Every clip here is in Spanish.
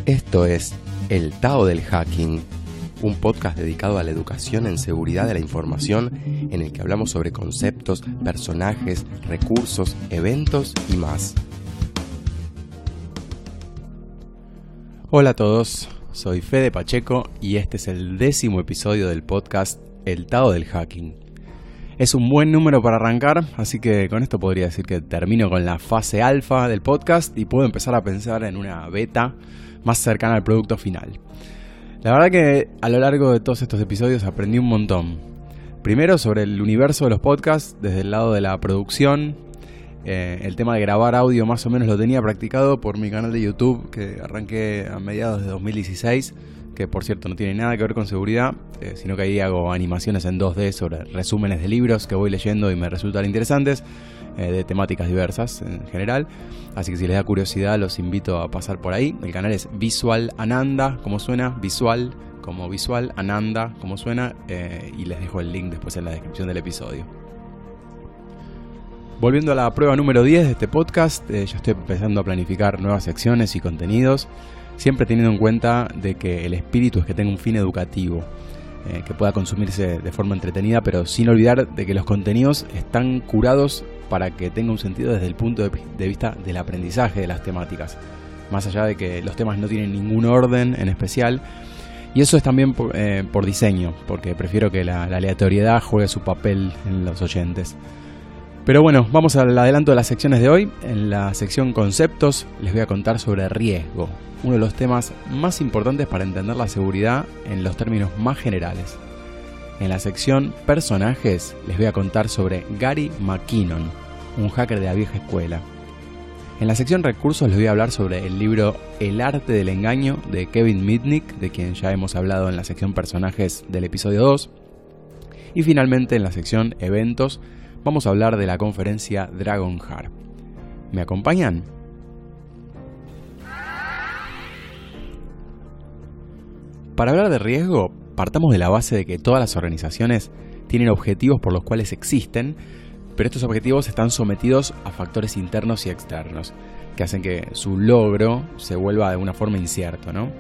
Esto es El Tao del Hacking, un podcast dedicado a la educación en seguridad de la información en el que hablamos sobre conceptos, personajes, recursos, eventos y más. Hola a todos, soy Fede Pacheco y este es el 10º episodio del podcast El Tao del Hacking. Es un buen número para arrancar, así que con esto podría decir que termino con la fase alfa del podcast y puedo empezar a pensar en una beta más cercana al producto final. La verdad que a lo largo de todos estos episodios aprendí un montón. Primero sobre el universo de los podcasts, desde el lado de la producción. El tema de grabar audio más o menos lo tenía practicado por mi canal de YouTube, que arranqué a mediados de 2016, que por cierto no tiene nada que ver con seguridad, sino que ahí hago animaciones en 2D sobre resúmenes de libros que voy leyendo y me resultan interesantes, de temáticas diversas en general. Así que si les da curiosidad los invito a pasar por ahí. El canal es Visual Ananda, como suena, visual como visual, Ananda como suena, y les dejo el link después en la descripción del episodio. Volviendo a la prueba número 10 de este podcast, ya estoy empezando a planificar nuevas secciones y contenidos, siempre teniendo en cuenta de que el espíritu es que tenga un fin educativo, que pueda consumirse de forma entretenida, pero sin olvidar de que los contenidos están curados para que tenga un sentido desde el punto de vista del aprendizaje de las temáticas, más allá de que los temas no tienen ningún orden en especial. Y eso es también por diseño, porque prefiero que la aleatoriedad juegue su papel en los oyentes. Pero bueno, vamos al adelanto de las secciones de hoy. En la sección conceptos les voy a contar sobre riesgo, uno de los temas más importantes para entender la seguridad en los términos más generales. En la sección personajes les voy a contar sobre Gary McKinnon, un hacker de la vieja escuela. En la sección recursos les voy a hablar sobre el libro El arte del engaño de Kevin Mitnick, de quien ya hemos hablado en la sección personajes del episodio 2. Y finalmente en la sección eventos vamos a hablar de la conferencia Dragonheart. ¿Me acompañan? Para hablar de riesgo, partamos de la base de que todas las organizaciones tienen objetivos por los cuales existen, pero estos objetivos están sometidos a factores internos y externos, que hacen que su logro se vuelva de una forma incierto, ¿no?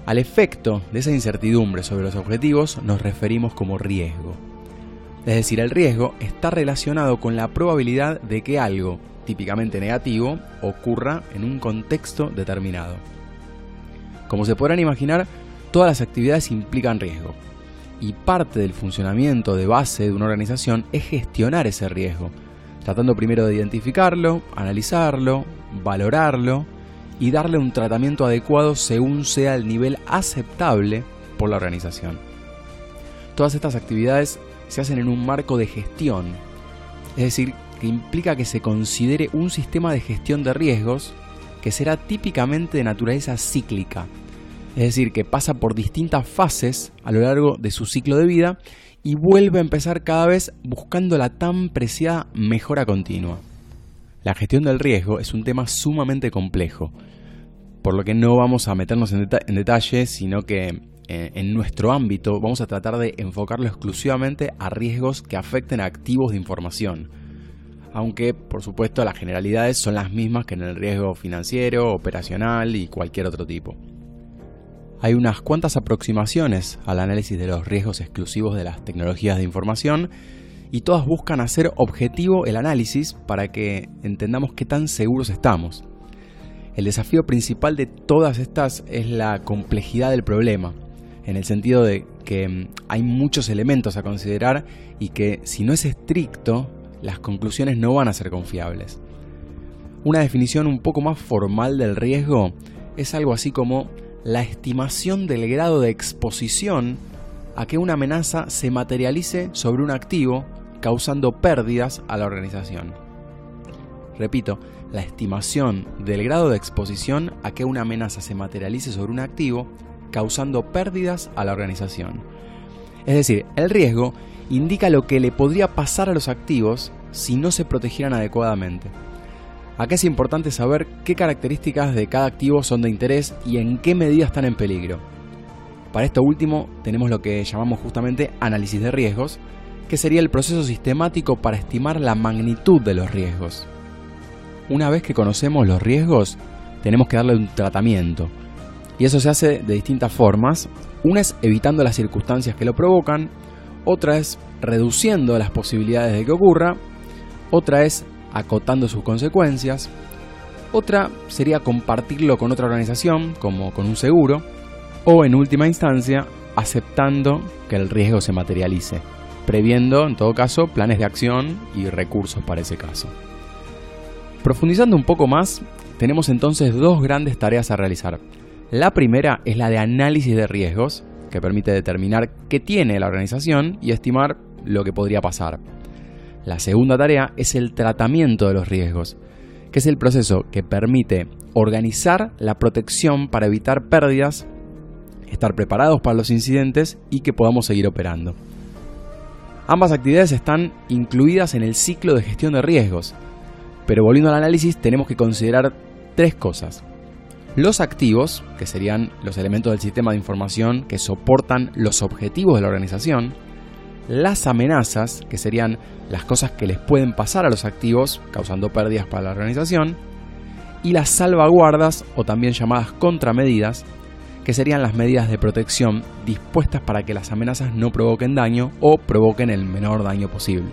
Al efecto de esa incertidumbre sobre los objetivos nos referimos como riesgo. Es decir, el riesgo está relacionado con la probabilidad de que algo, típicamente negativo, ocurra en un contexto determinado. Como se podrán imaginar, todas las actividades implican riesgo, y parte del funcionamiento de base de una organización es gestionar ese riesgo, tratando primero de identificarlo, analizarlo, valorarlo y darle un tratamiento adecuado según sea el nivel aceptable por la organización. Todas estas actividades se hacen en un marco de gestión, es decir, que implica que se considere un sistema de gestión de riesgos que será típicamente de naturaleza cíclica. Es decir, que pasa por distintas fases a lo largo de su ciclo de vida y vuelve a empezar cada vez buscando la tan preciada mejora continua. La gestión del riesgo es un tema sumamente complejo, por lo que no vamos a meternos en detalle, sino que en nuestro ámbito vamos a tratar de enfocarlo exclusivamente a riesgos que afecten a activos de información. Aunque, por supuesto, las generalidades son las mismas que en el riesgo financiero, operacional y cualquier otro tipo. Hay unas cuantas aproximaciones al análisis de los riesgos exclusivos de las tecnologías de información y todas buscan hacer objetivo el análisis para que entendamos qué tan seguros estamos. El desafío principal de todas estas es la complejidad del problema, en el sentido de que hay muchos elementos a considerar y que si no es estricto, las conclusiones no van a ser confiables. Una definición un poco más formal del riesgo es algo así como la estimación del grado de exposición a que una amenaza se materialice sobre un activo, causando pérdidas a la organización. Repito, la estimación del grado de exposición a que una amenaza se materialice sobre un activo, causando pérdidas a la organización. Es decir, el riesgo indica lo que le podría pasar a los activos si no se protegieran adecuadamente. Acá es importante saber qué características de cada activo son de interés y en qué medida están en peligro. Para esto último tenemos lo que llamamos justamente análisis de riesgos, que sería el proceso sistemático para estimar la magnitud de los riesgos. Una vez que conocemos los riesgos, tenemos que darle un tratamiento, Y eso se hace de distintas formas. Una es evitando las circunstancias que lo provocan, otra es reduciendo las posibilidades de que ocurra, otra es acotando sus consecuencias, otra sería compartirlo con otra organización, como con un seguro, o en última instancia, aceptando que el riesgo se materialice, previendo en todo caso planes de acción y recursos para ese caso. Profundizando un poco más, tenemos entonces dos grandes tareas a realizar. La primera es la de análisis de riesgos, que permite determinar qué tiene la organización y estimar lo que podría pasar. La segunda tarea es el tratamiento de los riesgos, que es el proceso que permite organizar la protección para evitar pérdidas, estar preparados para los incidentes y que podamos seguir operando. Ambas actividades están incluidas en el ciclo de gestión de riesgos, pero volviendo al análisis tenemos que considerar tres cosas. Los activos, que serían los elementos del sistema de información que soportan los objetivos de la organización. Las amenazas, que serían las cosas que les pueden pasar a los activos, causando pérdidas para la organización. Y las salvaguardas, o también llamadas contramedidas, que serían las medidas de protección dispuestas para que las amenazas no provoquen daño o provoquen el menor daño posible.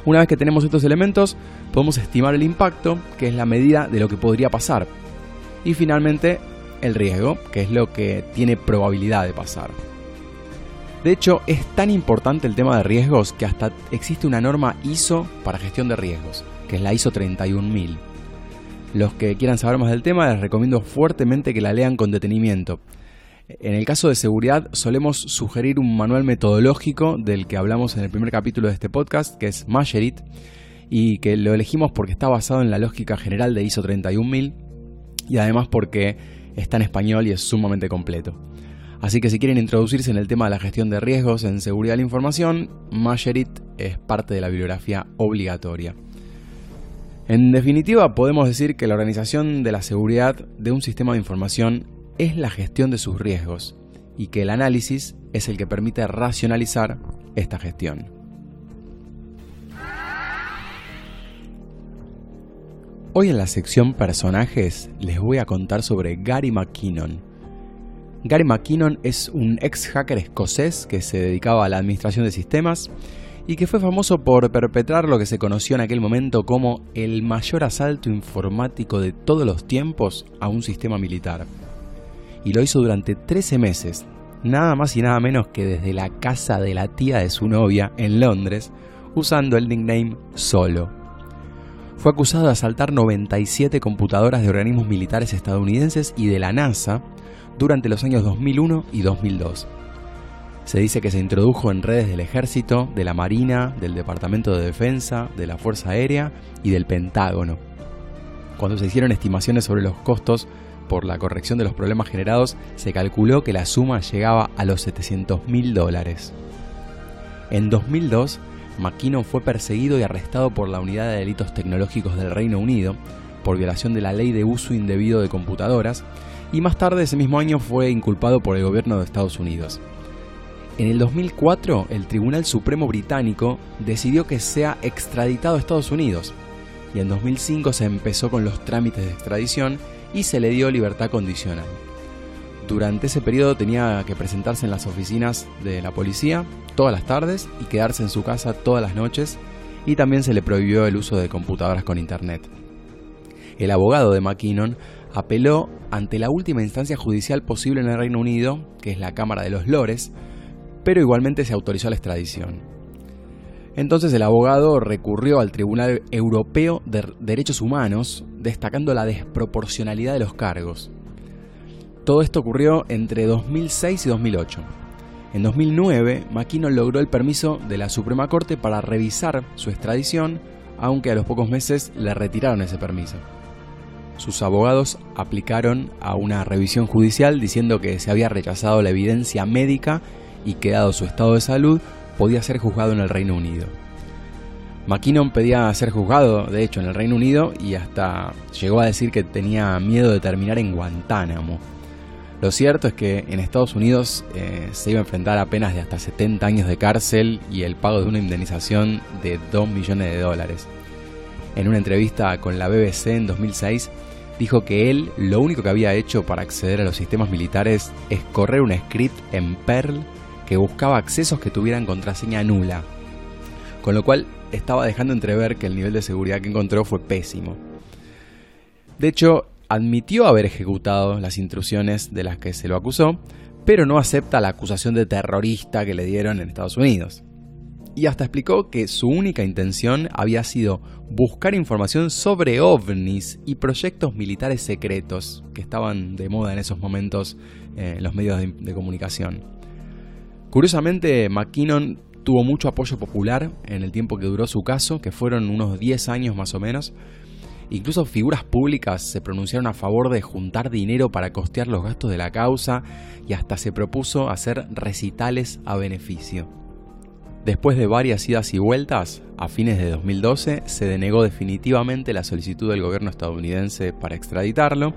Una vez que tenemos estos elementos, podemos estimar el impacto, que es la medida de lo que podría pasar. Y finalmente, el riesgo, que es lo que tiene probabilidad de pasar. De hecho, es tan importante el tema de riesgos que hasta existe una norma ISO para gestión de riesgos, que es la ISO 31000. Los que quieran saber más del tema, les recomiendo fuertemente que la lean con detenimiento. En el caso de seguridad, solemos sugerir un manual metodológico del que hablamos en el primer capítulo de este podcast, que es Masherit, y que lo elegimos porque está basado en la lógica general de ISO 31000 y además porque está en español y es sumamente completo. Así que si quieren introducirse en el tema de la gestión de riesgos en seguridad de la información, Masherit es parte de la bibliografía obligatoria. En definitiva, podemos decir que la organización de la seguridad de un sistema de información es la gestión de sus riesgos y que el análisis es el que permite racionalizar esta gestión. Hoy en la sección personajes les voy a contar sobre Gary McKinnon. Gary McKinnon es un ex hacker escocés que se dedicaba a la administración de sistemas y que fue famoso por perpetrar lo que se conoció en aquel momento como el mayor asalto informático de todos los tiempos a un sistema militar. Y lo hizo durante 13 meses, nada más y nada menos que desde la casa de la tía de su novia en Londres, usando el nickname Solo. Fue acusado de asaltar 97 computadoras de organismos militares estadounidenses y de la NASA durante los años 2001 y 2002. Se dice que se introdujo en redes del Ejército, de la Marina, del Departamento de Defensa, de la Fuerza Aérea y del Pentágono. Cuando se hicieron estimaciones sobre los costos por la corrección de los problemas generados, se calculó que la suma llegaba a los $700.000. En 2002, McKinnon fue perseguido y arrestado por la Unidad de Delitos Tecnológicos del Reino Unido por violación de la ley de uso indebido de computadoras y más tarde ese mismo año fue inculpado por el gobierno de Estados Unidos. En el 2004, el Tribunal Supremo británico decidió que sea extraditado a Estados Unidos y en 2005 se empezó con los trámites de extradición y se le dio libertad condicional. Durante ese periodo tenía que presentarse en las oficinas de la policía todas las tardes y quedarse en su casa todas las noches, y también se le prohibió el uso de computadoras con internet. El abogado de McKinnon apeló ante la última instancia judicial posible en el Reino Unido, que es la Cámara de los Lores, pero igualmente se autorizó la extradición. Entonces el abogado recurrió al Tribunal Europeo de Derechos Humanos, destacando la desproporcionalidad de los cargos. Todo esto ocurrió entre 2006 y 2008. En 2009, McKinnon logró el permiso de la Suprema Corte para revisar su extradición, aunque a los pocos meses le retiraron ese permiso. Sus abogados aplicaron a una revisión judicial diciendo que se había rechazado la evidencia médica y que, dado su estado de salud, podía ser juzgado en el Reino Unido. McKinnon pedía ser juzgado, de hecho, en el Reino Unido y hasta llegó a decir que tenía miedo de terminar en Guantánamo. Lo cierto es que en Estados Unidos se iba a enfrentar a penas de hasta 70 años de cárcel y el pago de una indemnización de $2 millones. En una entrevista con la BBC en 2006, dijo que él lo único que había hecho para acceder a los sistemas militares es correr un script en Perl que buscaba accesos que tuvieran contraseña nula, con lo cual estaba dejando entrever que el nivel de seguridad que encontró fue pésimo. De hecho, admitió haber ejecutado las intrusiones de las que se lo acusó, pero no acepta la acusación de terrorista que le dieron en Estados Unidos. Y hasta explicó que su única intención había sido buscar información sobre ovnis y proyectos militares secretos que estaban de moda en esos momentos en los medios de comunicación. Curiosamente, McKinnon tuvo mucho apoyo popular en el tiempo que duró su caso, que fueron unos 10 años más o menos. Incluso figuras públicas se pronunciaron a favor de juntar dinero para costear los gastos de la causa y hasta se propuso hacer recitales a beneficio. Después de varias idas y vueltas, a fines de 2012 se denegó definitivamente la solicitud del gobierno estadounidense para extraditarlo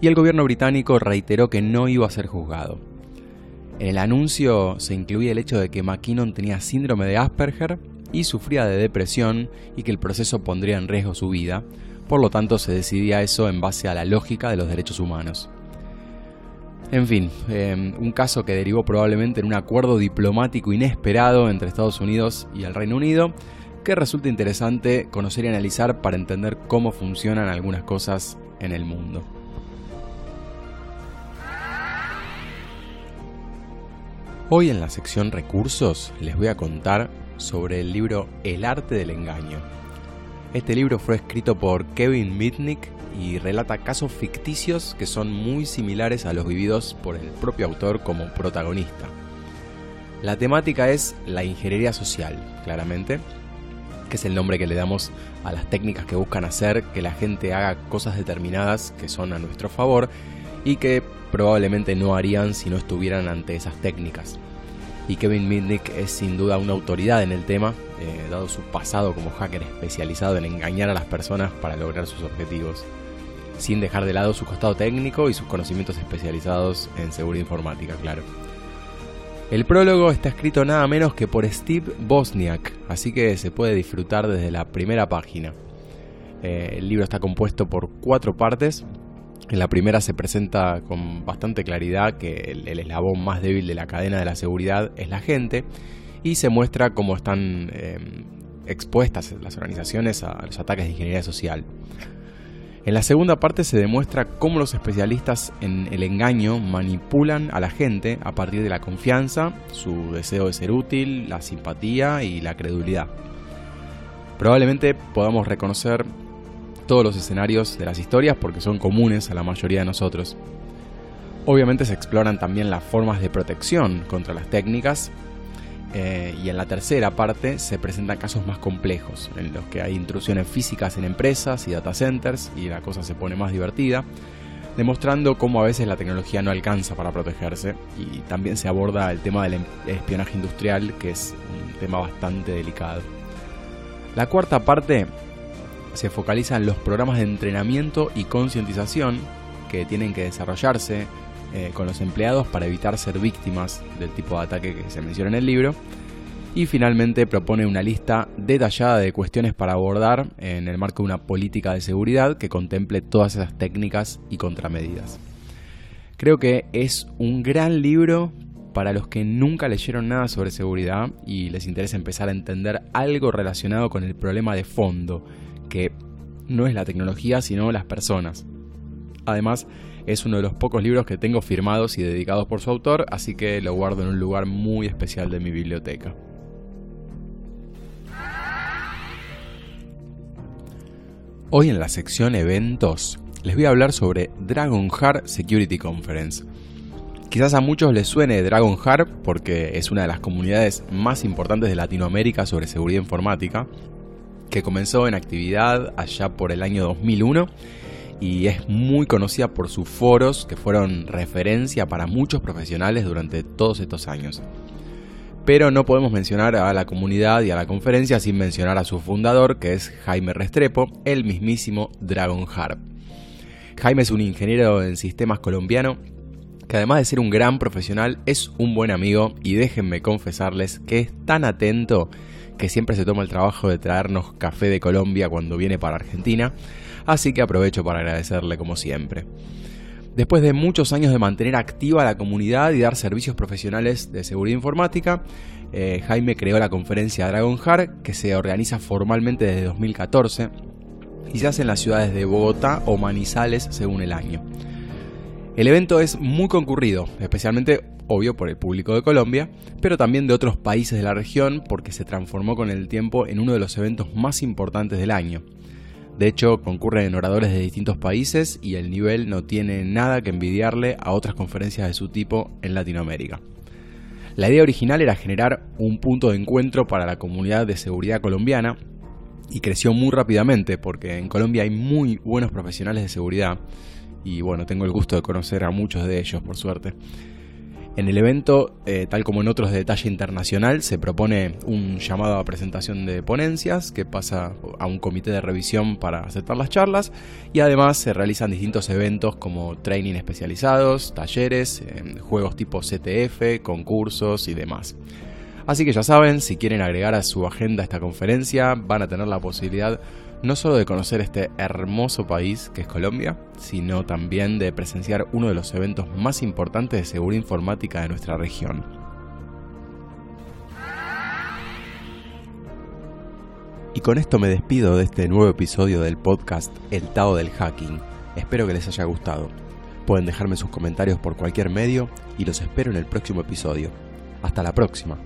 y el gobierno británico reiteró que no iba a ser juzgado. En el anuncio se incluía el hecho de que McKinnon tenía síndrome de Asperger y sufría de depresión y que el proceso pondría en riesgo su vida. Por lo tanto, se decidía eso en base a la lógica de los derechos humanos. En fin, un caso que derivó probablemente en un acuerdo diplomático inesperado entre Estados Unidos y el Reino Unido, que resulta interesante conocer y analizar para entender cómo funcionan algunas cosas en el mundo. Hoy en la sección Recursos les voy a contar sobre el libro El arte del engaño. Este libro fue escrito por Kevin Mitnick y relata casos ficticios que son muy similares a los vividos por el propio autor como protagonista. La temática es la ingeniería social, claramente, que es el nombre que le damos a las técnicas que buscan hacer que la gente haga cosas determinadas que son a nuestro favor y que probablemente no harían si no estuvieran ante esas técnicas. Y Kevin Mitnick es sin duda una autoridad en el tema, dado su pasado como hacker especializado en engañar a las personas para lograr sus objetivos, sin dejar de lado su costado técnico y sus conocimientos especializados en seguridad informática, claro. El prólogo está escrito nada menos que por Steve Wozniak, así que se puede disfrutar desde la primera página. El libro está compuesto por 4 partes. En la primera se presenta con bastante claridad que el eslabón más débil de la cadena de la seguridad es la gente y se muestra cómo están expuestas las organizaciones a los ataques de ingeniería social. En la segunda parte se demuestra cómo los especialistas en el engaño manipulan a la gente a partir de la confianza, su deseo de ser útil, la simpatía y la credulidad. Probablemente podamos reconocer todos los escenarios de las historias porque son comunes a la mayoría de nosotros. Obviamente se exploran también las formas de protección contra las técnicas y en la tercera parte se presentan casos más complejos en los que hay intrusiones físicas en empresas y data centers y la cosa se pone más divertida, demostrando cómo a veces la tecnología no alcanza para protegerse y también se aborda el tema del espionaje industrial, que es un tema bastante delicado. La cuarta parte se focaliza en los programas de entrenamiento y concientización que tienen que desarrollarse con los empleados para evitar ser víctimas del tipo de ataque que se menciona en el libro. Y finalmente propone una lista detallada de cuestiones para abordar en el marco de una política de seguridad que contemple todas esas técnicas y contramedidas. Creo que es un gran libro para los que nunca leyeron nada sobre seguridad y les interesa empezar a entender algo relacionado con el problema de fondo, que no es la tecnología sino las personas. Además, es uno de los pocos libros que tengo firmados y dedicados por su autor, así que lo guardo en un lugar muy especial de mi biblioteca. Hoy en la sección eventos les voy a hablar sobre Dragonheart Security Conference. Quizás a muchos les suene Dragonheart porque es una de las comunidades más importantes de Latinoamérica sobre seguridad informática, que comenzó en actividad allá por el año 2001 y es muy conocida por sus foros que fueron referencia para muchos profesionales durante todos estos años. Pero no podemos mencionar a la comunidad y a la conferencia sin mencionar a su fundador, que es Jaime Restrepo, el mismísimo Dragonheart. Jaime es un ingeniero en sistemas colombiano que, además de ser un gran profesional, es un buen amigo y déjenme confesarles que es tan atento que siempre se toma el trabajo de traernos café de Colombia cuando viene para Argentina. así que aprovecho para agradecerle como siempre. Después de muchos años de mantener activa la comunidad y dar servicios profesionales de seguridad informática, Jaime creó la conferencia Dragonheart, que se organiza formalmente desde 2014 y se hace en las ciudades de Bogotá o Manizales según el año. El evento es muy concurrido, especialmente, obvio, por el público de Colombia, pero también de otros países de la región porque se transformó con el tiempo en uno de los eventos más importantes del año. De hecho, concurren oradores de distintos países y el nivel no tiene nada que envidiarle a otras conferencias de su tipo en Latinoamérica. La idea original era generar un punto de encuentro para la comunidad de seguridad colombiana y creció muy rápidamente porque en Colombia hay muy buenos profesionales de seguridad y bueno, tengo el gusto de conocer a muchos de ellos, por suerte. En el evento, tal como en otros de talla internacional, se propone un llamado a presentación de ponencias que pasa a un comité de revisión para aceptar las charlas y además se realizan distintos eventos como training especializados, talleres, juegos tipo CTF, concursos y demás. Así que ya saben, si quieren agregar a su agenda esta conferencia, van a tener la posibilidad no solo de conocer este hermoso país que es Colombia, sino también de presenciar uno de los eventos más importantes de seguridad informática de nuestra región. Y con esto me despido de este nuevo episodio del podcast El Tao del Hacking. Espero que les haya gustado. Pueden dejarme sus comentarios por cualquier medio y los espero en el próximo episodio. Hasta la próxima.